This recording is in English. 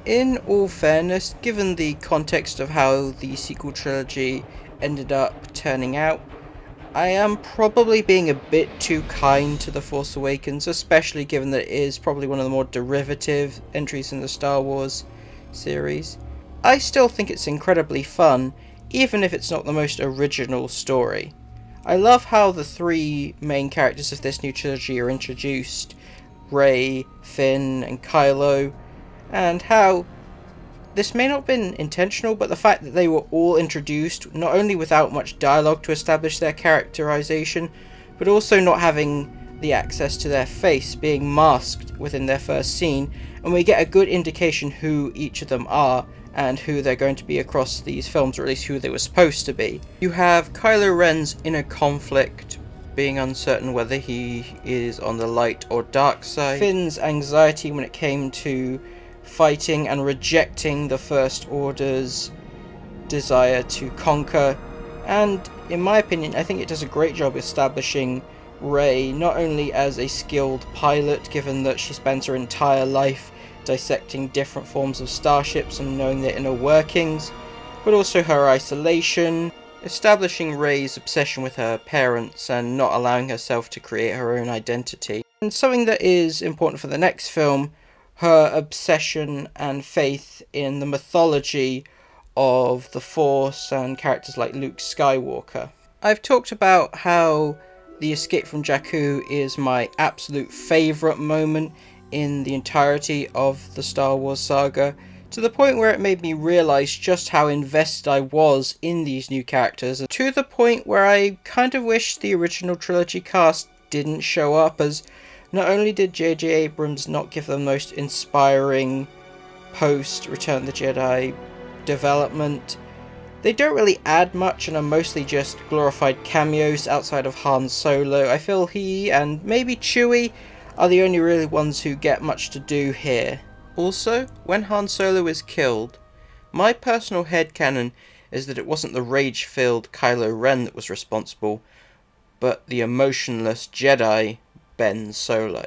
In all fairness, given the context of how the sequel trilogy ended up turning out, I am probably being a bit too kind to The Force Awakens, especially given that it is probably one of the more derivative entries in the Star Wars series. I still think it's incredibly fun, even if it's not the most original story. I love how the three main characters of this new trilogy are introduced, Rey, Finn, and Kylo, and how this may not have been intentional, but the fact that they were all introduced not only without much dialogue to establish their characterization, but also not having the access to their face, being masked within their first scene, and we get a good indication who each of them are and who they're going to be across these films, or at least who they were supposed to be. You have Kylo Ren's inner conflict, being uncertain whether he is on the light or dark side, Finn's anxiety when it came to fighting and rejecting the First Order's desire to conquer, and in my opinion I think it does a great job establishing Rey not only as a skilled pilot, given that she spends her entire life dissecting different forms of starships and knowing their inner workings, but also her isolation, establishing Rey's obsession with her parents and not allowing herself to create her own identity. And something that is important for the next film, her obsession and faith in the mythology of the Force and characters like Luke Skywalker. I've talked about how the escape from Jakku is my absolute favourite moment in the entirety of the Star Wars saga, to the point where it made me realise just how invested I was in these new characters, to the point where I kind of wish the original trilogy cast didn't show up, as not only did J.J. Abrams not give the most inspiring post-Return of the Jedi development, they don't really add much and are mostly just glorified cameos outside of Han Solo. I feel he and maybe Chewie are the only really ones who get much to do here. Also, when Han Solo is killed, my personal headcanon is that it wasn't the rage-filled Kylo Ren that was responsible, but the emotionless Jedi Ben Solo.